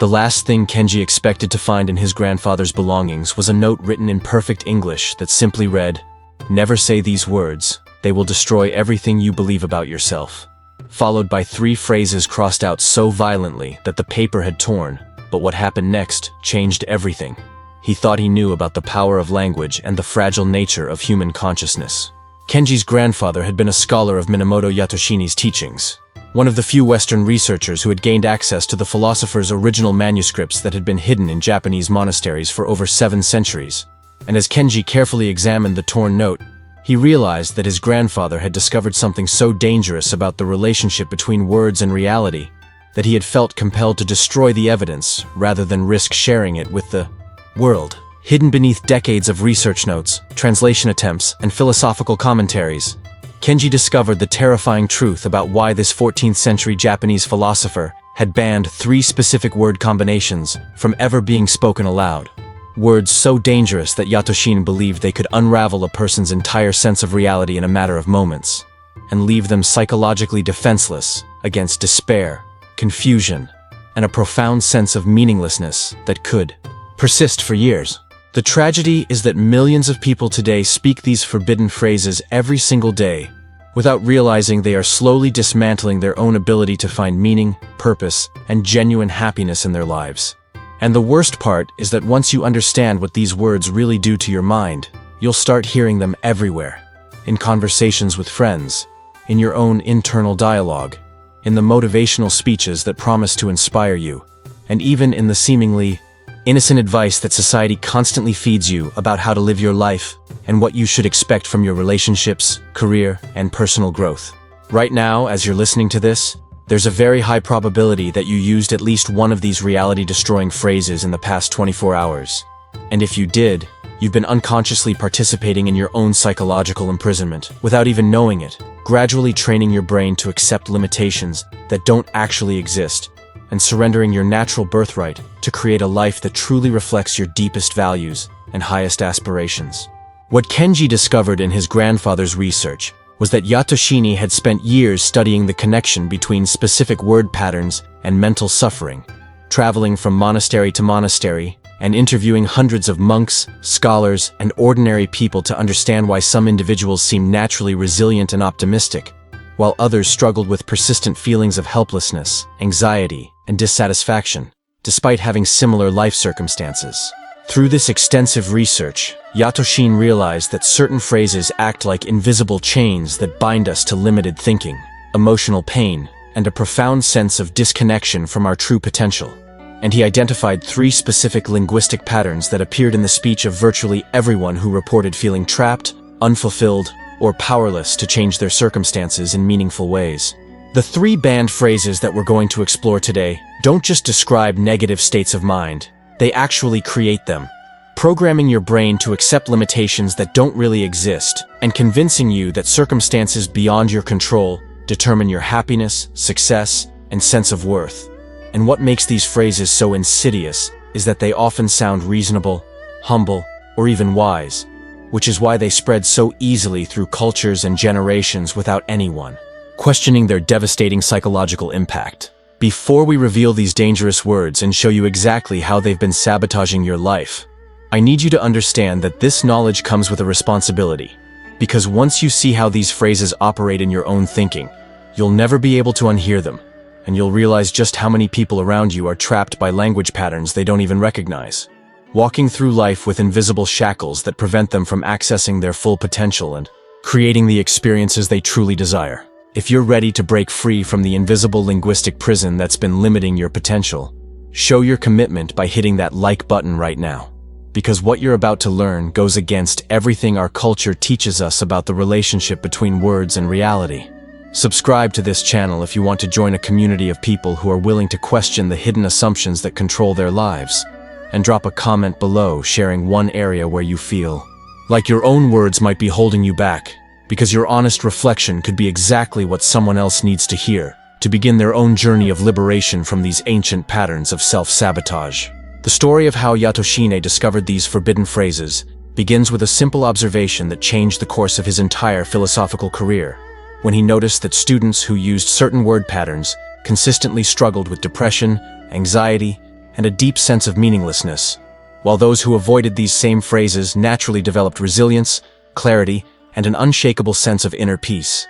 The last thing Kenji expected to find in his grandfather's belongings was a note written in perfect English that simply read, "Never say these words, they will destroy everything you believe about yourself," followed by 3 phrases crossed out so violently that the paper had torn. But what happened next changed everything. He thought he knew about the power of language and the fragile nature of human consciousness. Kenji's grandfather had been a scholar of Minamoto Yatoshine's teachings, one of the few Western researchers who had gained access to the philosopher's original manuscripts that had been hidden in Japanese monasteries for over 7 centuries. And as Kenji carefully examined the torn note, he realized that his grandfather had discovered something so dangerous about the relationship between words and reality that he had felt compelled to destroy the evidence rather than risk sharing it with the world. Hidden beneath decades of research notes, translation attempts, and philosophical commentaries, Kenji discovered the terrifying truth about why this 14th century Japanese philosopher had banned 3 specific word combinations from ever being spoken aloud. Words so dangerous that Yatoshine believed they could unravel a person's entire sense of reality in a matter of moments, and leave them psychologically defenseless against despair, confusion, and a profound sense of meaninglessness that could persist for years. The tragedy is that millions of people today speak these forbidden phrases every single day, without realizing they are slowly dismantling their own ability to find meaning, purpose, and genuine happiness in their lives. And the worst part is that once you understand what these words really do to your mind, you'll start hearing them everywhere. In conversations with friends, in your own internal dialogue, in the motivational speeches that promise to inspire you, and even in the seemingly innocent advice that society constantly feeds you about how to live your life and what you should expect from your relationships, career, and personal growth. Right now, as you're listening to this, there's a very high probability that you used at least one of these reality-destroying phrases in the past 24 hours. And if you did, you've been unconsciously participating in your own psychological imprisonment without even knowing it, gradually training your brain to accept limitations that don't actually exist, and surrendering your natural birthright to create a life that truly reflects your deepest values and highest aspirations. What Kenji discovered in his grandfather's research was that Yatoshine had spent years studying the connection between specific word patterns and mental suffering, traveling from monastery to monastery and interviewing hundreds of monks, scholars, and ordinary people to understand why some individuals seemed naturally resilient and optimistic, while others struggled with persistent feelings of helplessness, anxiety, and dissatisfaction, despite having similar life circumstances. Through this extensive research, Yatoshine realized that certain phrases act like invisible chains that bind us to limited thinking, emotional pain, and a profound sense of disconnection from our true potential. And he identified 3 specific linguistic patterns that appeared in the speech of virtually everyone who reported feeling trapped, unfulfilled, or powerless to change their circumstances in meaningful ways. The 3 banned phrases that we're going to explore today don't just describe negative states of mind, they actually create them, programming your brain to accept limitations that don't really exist and convincing you that circumstances beyond your control determine your happiness, success, and sense of worth. And what makes these phrases so insidious is that they often sound reasonable, humble, or even wise, which is why they spread so easily through cultures and generations without anyone questioning their devastating psychological impact. Before we reveal these dangerous words and show you exactly how they've been sabotaging your life, I need you to understand that this knowledge comes with a responsibility. Because once you see how these phrases operate in your own thinking, you'll never be able to unhear them, and you'll realize just how many people around you are trapped by language patterns they don't even recognize, walking through life with invisible shackles that prevent them from accessing their full potential and creating the experiences they truly desire. If you're ready to break free from the invisible linguistic prison that's been limiting your potential, show your commitment by hitting that like button right now. Because what you're about to learn goes against everything our culture teaches us about the relationship between words and reality. Subscribe to this channel if you want to join a community of people who are willing to question the hidden assumptions that control their lives. And drop a comment below sharing one area where you feel like your own words might be holding you back, because your honest reflection could be exactly what someone else needs to hear to begin their own journey of liberation from these ancient patterns of self-sabotage. The story of how Yatoshine discovered these forbidden phrases begins with a simple observation that changed the course of his entire philosophical career, when he noticed that students who used certain word patterns consistently struggled with depression, anxiety, and a deep sense of meaninglessness, while those who avoided these same phrases naturally developed resilience, clarity, and an unshakable sense of inner peace.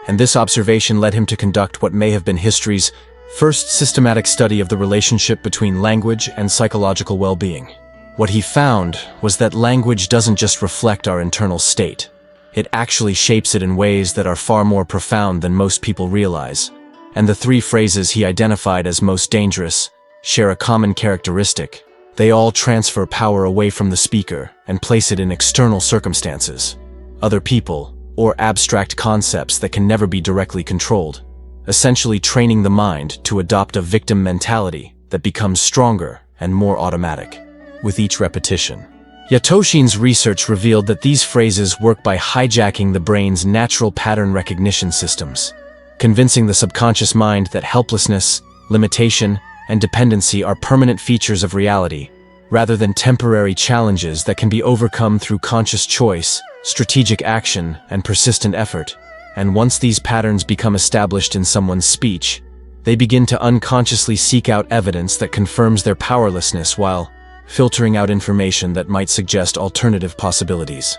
And this observation led him to conduct what may have been history's first systematic study of the relationship between language and psychological well-being. What he found was that language doesn't just reflect our internal state. It actually shapes it in ways that are far more profound than most people realize. And the three phrases he identified as most dangerous share a common characteristic. They all transfer power away from the speaker and place it in external circumstances, other people, or abstract concepts that can never be directly controlled, essentially training the mind to adopt a victim mentality that becomes stronger and more automatic with each repetition. Yatoshine's research revealed that these phrases work by hijacking the brain's natural pattern recognition systems, convincing the subconscious mind that helplessness, limitation, and dependency are permanent features of reality, rather than temporary challenges that can be overcome through conscious choice, strategic action, and persistent effort. And once these patterns become established in someone's speech, they begin to unconsciously seek out evidence that confirms their powerlessness while filtering out information that might suggest alternative possibilities.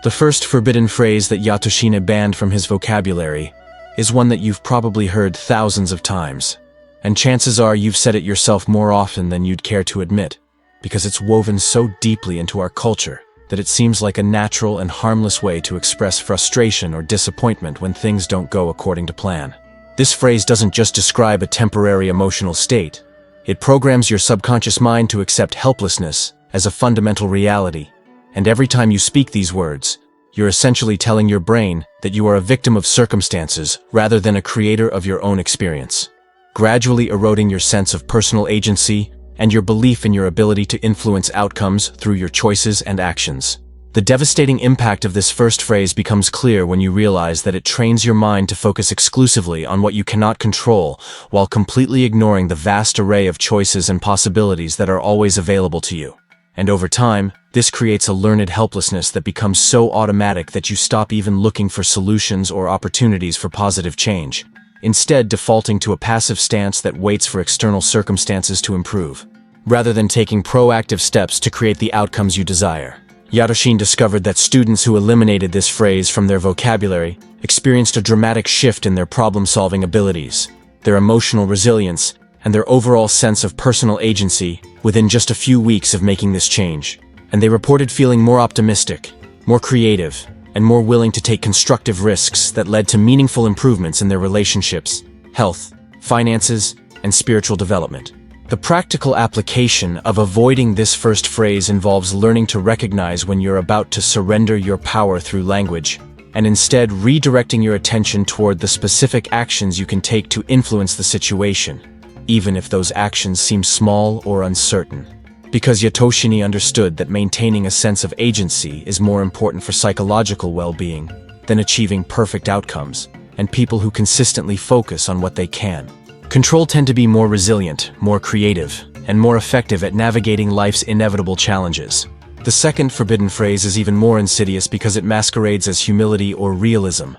The first forbidden phrase that Yatoshine banned from his vocabulary is one that you've probably heard thousands of times, and chances are you've said it yourself more often than you'd care to admit, because it's woven so deeply into our culture that it seems like a natural and harmless way to express frustration or disappointment when things don't go according to plan. This phrase doesn't just describe a temporary emotional state. It programs your subconscious mind to accept helplessness as a fundamental reality, and every time you speak these words, you're essentially telling your brain that you are a victim of circumstances rather than a creator of your own experience, gradually eroding your sense of personal agency and your belief in your ability to influence outcomes through your choices and actions. The devastating impact of this first phrase becomes clear when you realize that it trains your mind to focus exclusively on what you cannot control, while completely ignoring the vast array of choices and possibilities that are always available to you. And over time, this creates a learned helplessness that becomes so automatic that you stop even looking for solutions or opportunities for positive change, instead defaulting to a passive stance that waits for external circumstances to improve, rather than taking proactive steps to create the outcomes you desire. Yatoshine discovered that students who eliminated this phrase from their vocabulary experienced a dramatic shift in their problem-solving abilities, their emotional resilience, and their overall sense of personal agency within just a few weeks of making this change. And they reported feeling more optimistic, more creative, and more willing to take constructive risks that led to meaningful improvements in their relationships, health, finances, and spiritual development. The practical application of avoiding this first phrase involves learning to recognize when you're about to surrender your power through language, and instead redirecting your attention toward the specific actions you can take to influence the situation, even if those actions seem small or uncertain. Because Yatoshine understood that maintaining a sense of agency is more important for psychological well-being than achieving perfect outcomes, and people who consistently focus on what they can control tend to be more resilient, more creative, and more effective at navigating life's inevitable challenges. The second forbidden phrase is even more insidious because it masquerades as humility or realism.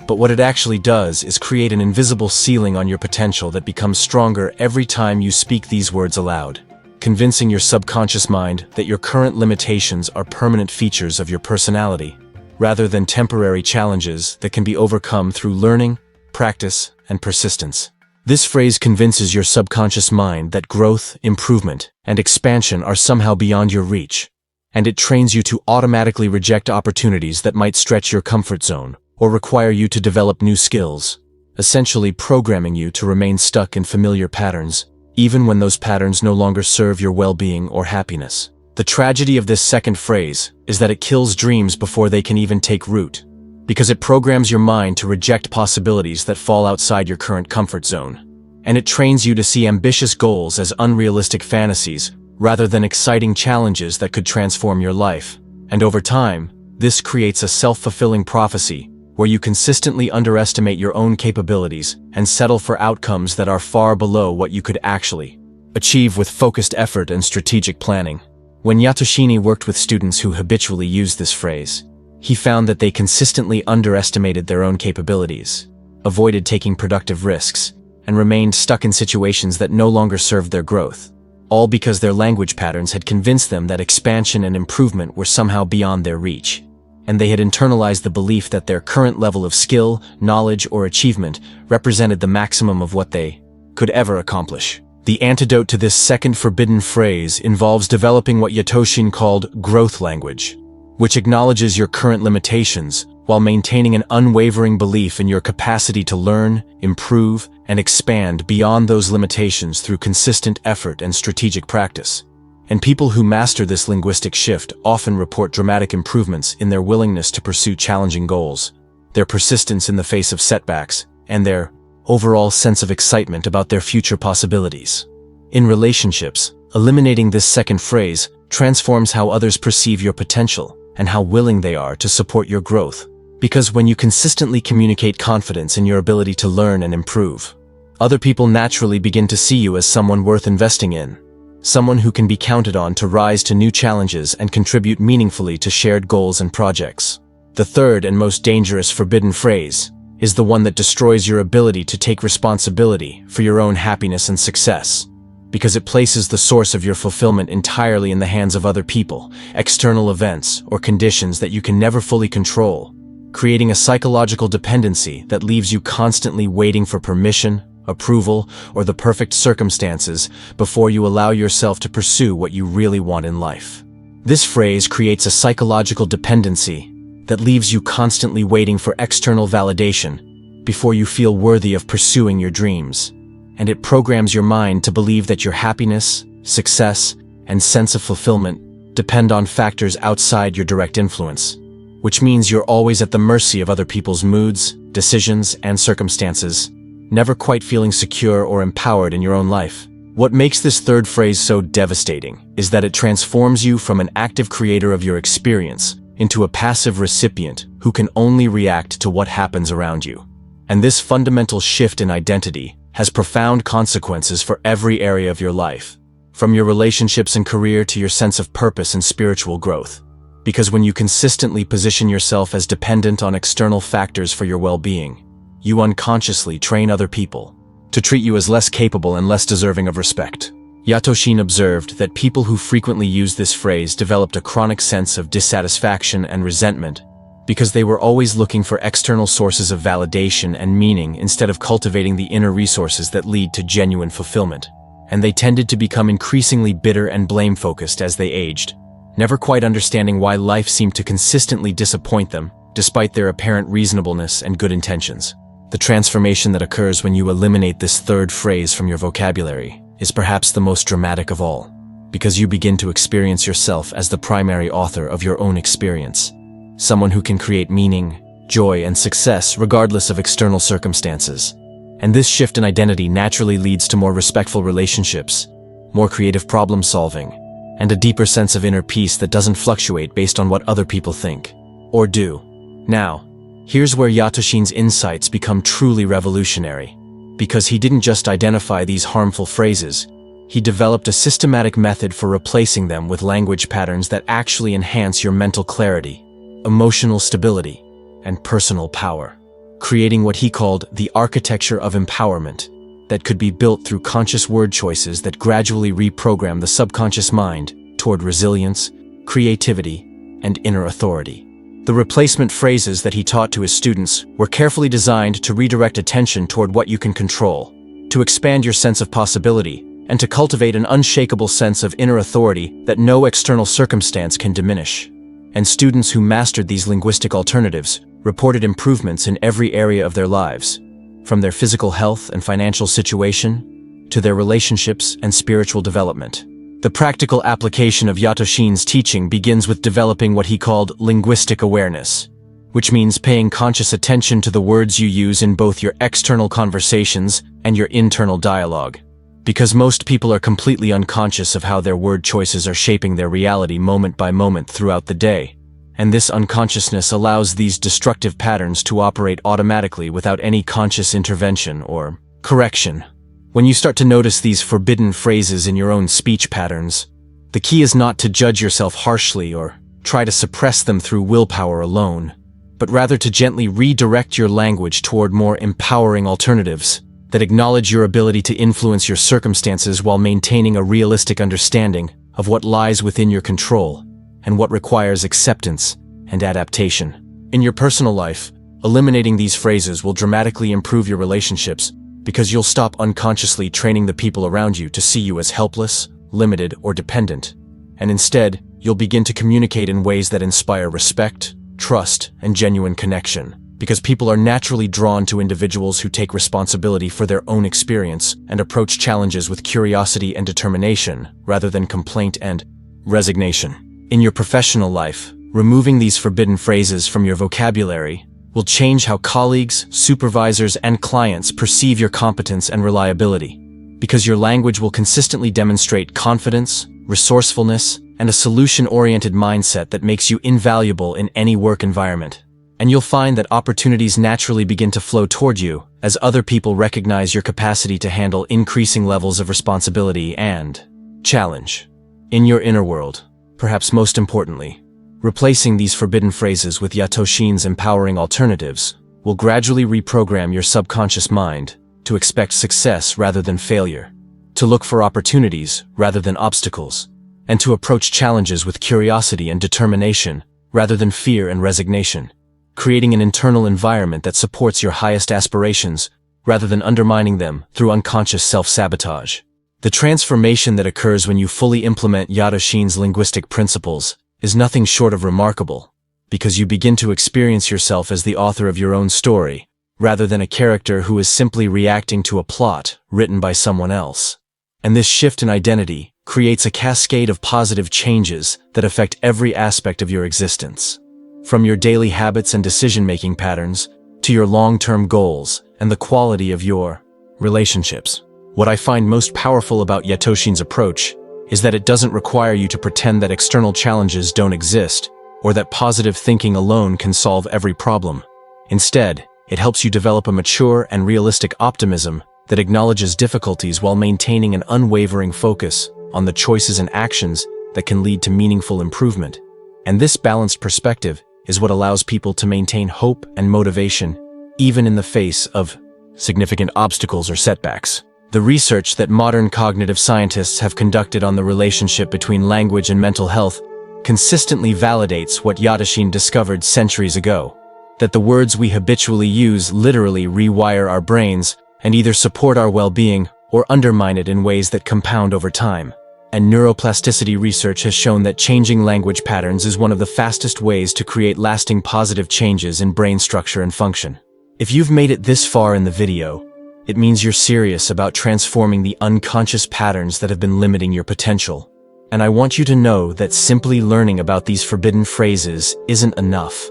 But what it actually does is create an invisible ceiling on your potential that becomes stronger every time you speak these words aloud, convincing your subconscious mind that your current limitations are permanent features of your personality, rather than temporary challenges that can be overcome through learning, practice, and persistence. This phrase convinces your subconscious mind that growth, improvement, and expansion are somehow beyond your reach, and it trains you to automatically reject opportunities that might stretch your comfort zone or require you to develop new skills, essentially programming you to remain stuck in familiar patterns, even when those patterns no longer serve your well-being or happiness. The tragedy of this second phrase is that it kills dreams before they can even take root, because it programs your mind to reject possibilities that fall outside your current comfort zone. And it trains you to see ambitious goals as unrealistic fantasies rather than exciting challenges that could transform your life. And over time, this creates a self-fulfilling prophecy where you consistently underestimate your own capabilities and settle for outcomes that are far below what you could actually achieve with focused effort and strategic planning. When Yatoshine worked with students who habitually used this phrase, he found that they consistently underestimated their own capabilities, avoided taking productive risks, and remained stuck in situations that no longer served their growth, all because their language patterns had convinced them that expansion and improvement were somehow beyond their reach. And they had internalized the belief that their current level of skill, knowledge, or achievement represented the maximum of what they could ever accomplish. The antidote to this second forbidden phrase involves developing what Yoshitsune called growth language, which acknowledges your current limitations while maintaining an unwavering belief in your capacity to learn, improve, and expand beyond those limitations through consistent effort and strategic practice. And people who master this linguistic shift often report dramatic improvements in their willingness to pursue challenging goals, their persistence in the face of setbacks, and their overall sense of excitement about their future possibilities. In relationships, eliminating this second phrase transforms how others perceive your potential and how willing they are to support your growth. Because when you consistently communicate confidence in your ability to learn and improve, other people naturally begin to see you as someone worth investing in, someone who can be counted on to rise to new challenges and contribute meaningfully to shared goals and projects. The third and most dangerous forbidden phrase is the one that destroys your ability to take responsibility for your own happiness and success, because it places the source of your fulfillment entirely in the hands of other people, external events, or conditions that you can never fully control, creating a psychological dependency that leaves you constantly waiting for permission, approval, or the perfect circumstances before you allow yourself to pursue what you really want in life. This phrase creates a psychological dependency that leaves you constantly waiting for external validation before you feel worthy of pursuing your dreams. And it programs your mind to believe that your happiness, success, and sense of fulfillment depend on factors outside your direct influence, which means you're always at the mercy of other people's moods, decisions, and circumstances, never quite feeling secure or empowered in your own life. What makes this third phrase so devastating is that it transforms you from an active creator of your experience into a passive recipient who can only react to what happens around you. And this fundamental shift in identity has profound consequences for every area of your life, from your relationships and career to your sense of purpose and spiritual growth. Because when you consistently position yourself as dependent on external factors for your well-being, you unconsciously train other people to treat you as less capable and less deserving of respect. Yoshitsune observed that people who frequently used this phrase developed a chronic sense of dissatisfaction and resentment because they were always looking for external sources of validation and meaning instead of cultivating the inner resources that lead to genuine fulfillment. And they tended to become increasingly bitter and blame-focused as they aged, never quite understanding why life seemed to consistently disappoint them, despite their apparent reasonableness and good intentions. The transformation that occurs when you eliminate this third phrase from your vocabulary is perhaps the most dramatic of all, because you begin to experience yourself as the primary author of your own experience, someone who can create meaning, joy, and success regardless of external circumstances. And this shift in identity naturally leads to more respectful relationships, more creative problem-solving, and a deeper sense of inner peace that doesn't fluctuate based on what other people think or do. Now, here's where Yoshitsune's insights become truly revolutionary. Because he didn't just identify these harmful phrases, he developed a systematic method for replacing them with language patterns that actually enhance your mental clarity, emotional stability, and personal power, creating what he called the architecture of empowerment that could be built through conscious word choices that gradually reprogram the subconscious mind toward resilience, creativity, and inner authority. The replacement phrases that he taught to his students were carefully designed to redirect attention toward what you can control, to expand your sense of possibility, and to cultivate an unshakable sense of inner authority that no external circumstance can diminish. And students who mastered these linguistic alternatives reported improvements in every area of their lives, from their physical health and financial situation to their relationships and spiritual development. The practical application of Yoshitsune's teaching begins with developing what he called linguistic awareness, which means paying conscious attention to the words you use in both your external conversations and your internal dialogue. Because most people are completely unconscious of how their word choices are shaping their reality moment by moment throughout the day. And this unconsciousness allows these destructive patterns to operate automatically without any conscious intervention or correction. When you start to notice these forbidden phrases in your own speech patterns, the key is not to judge yourself harshly or try to suppress them through willpower alone, but rather to gently redirect your language toward more empowering alternatives that acknowledge your ability to influence your circumstances while maintaining a realistic understanding of what lies within your control and what requires acceptance and adaptation. In your personal life, eliminating these phrases will dramatically improve your relationships because you'll stop unconsciously training the people around you to see you as helpless, limited, or dependent. And instead, you'll begin to communicate in ways that inspire respect, trust, and genuine connection, because people are naturally drawn to individuals who take responsibility for their own experience and approach challenges with curiosity and determination, rather than complaint and resignation. In your professional life, removing these forbidden phrases from your vocabulary will change how colleagues, supervisors, and clients perceive your competence and reliability, because your language will consistently demonstrate confidence, resourcefulness, and a solution-oriented mindset that makes you invaluable in any work environment. And you'll find that opportunities naturally begin to flow toward you as other people recognize your capacity to handle increasing levels of responsibility and challenge. In your inner world, perhaps most importantly, replacing these forbidden phrases with Yatoshin's empowering alternatives will gradually reprogram your subconscious mind to expect success rather than failure, to look for opportunities rather than obstacles, and to approach challenges with curiosity and determination rather than fear and resignation, creating an internal environment that supports your highest aspirations rather than undermining them through unconscious self-sabotage. The transformation that occurs when you fully implement Yatoshin's linguistic principles is nothing short of remarkable, because you begin to experience yourself as the author of your own story, rather than a character who is simply reacting to a plot written by someone else. And this shift in identity creates a cascade of positive changes that affect every aspect of your existence. From your daily habits and decision-making patterns, to your long-term goals and the quality of your relationships. What I find most powerful about Yatoshin's approach is that it doesn't require you to pretend that external challenges don't exist, or that positive thinking alone can solve every problem. Instead, it helps you develop a mature and realistic optimism that acknowledges difficulties while maintaining an unwavering focus on the choices and actions that can lead to meaningful improvement. And this balanced perspective is what allows people to maintain hope and motivation, even in the face of significant obstacles or setbacks. The research that modern cognitive scientists have conducted on the relationship between language and mental health consistently validates what Yatoshin discovered centuries ago, that the words we habitually use literally rewire our brains and either support our well-being or undermine it in ways that compound over time. And neuroplasticity research has shown that changing language patterns is one of the fastest ways to create lasting positive changes in brain structure and function. If you've made it this far in the video, it means you're serious about transforming the unconscious patterns that have been limiting your potential. And I want you to know that simply learning about these forbidden phrases isn't enough.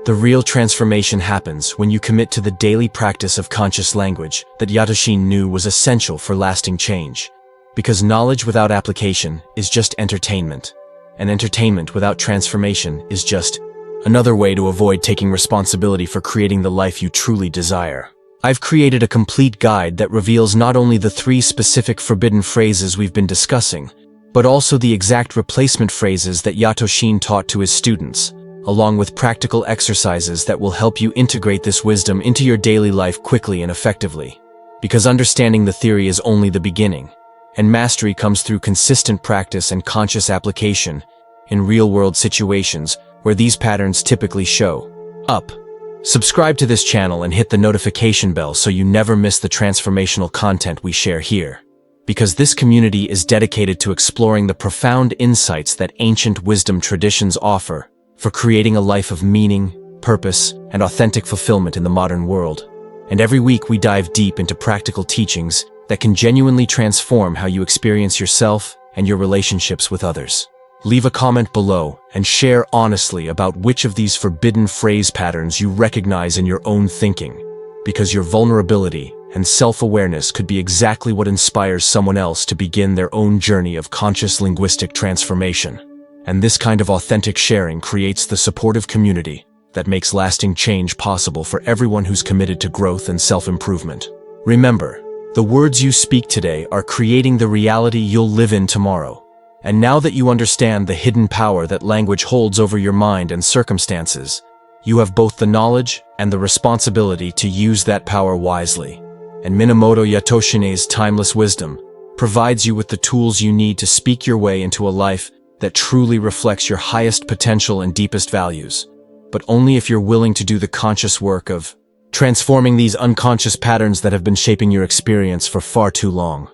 The real transformation happens when you commit to the daily practice of conscious language that Yatoshin knew was essential for lasting change. Because knowledge without application is just entertainment, and entertainment without transformation is just another way to avoid taking responsibility for creating the life you truly desire. I've created a complete guide that reveals not only the 3 specific forbidden phrases we've been discussing, but also the exact replacement phrases that Yatoshin taught to his students, along with practical exercises that will help you integrate this wisdom into your daily life quickly and effectively. Because understanding the theory is only the beginning, and mastery comes through consistent practice and conscious application in real-world situations where these patterns typically show up. Subscribe to this channel and hit the notification bell so you never miss the transformational content we share here. Because this community is dedicated to exploring the profound insights that ancient wisdom traditions offer for creating a life of meaning, purpose, and authentic fulfillment in the modern world. And every week we dive deep into practical teachings that can genuinely transform how you experience yourself and your relationships with others. Leave a comment below and share honestly about which of these forbidden phrase patterns you recognize in your own thinking, because your vulnerability and self-awareness could be exactly what inspires someone else to begin their own journey of conscious linguistic transformation. And this kind of authentic sharing creates the supportive community that makes lasting change possible for everyone who's committed to growth and self-improvement. Remember, the words you speak today are creating the reality you'll live in tomorrow. And now that you understand the hidden power that language holds over your mind and circumstances, you have both the knowledge and the responsibility to use that power wisely. and Minamoto Yatoshine's timeless wisdom provides you with the tools you need to speak your way into a life that truly reflects your highest potential and deepest values, but only if you're willing to do the conscious work of transforming these unconscious patterns that have been shaping your experience for far too long.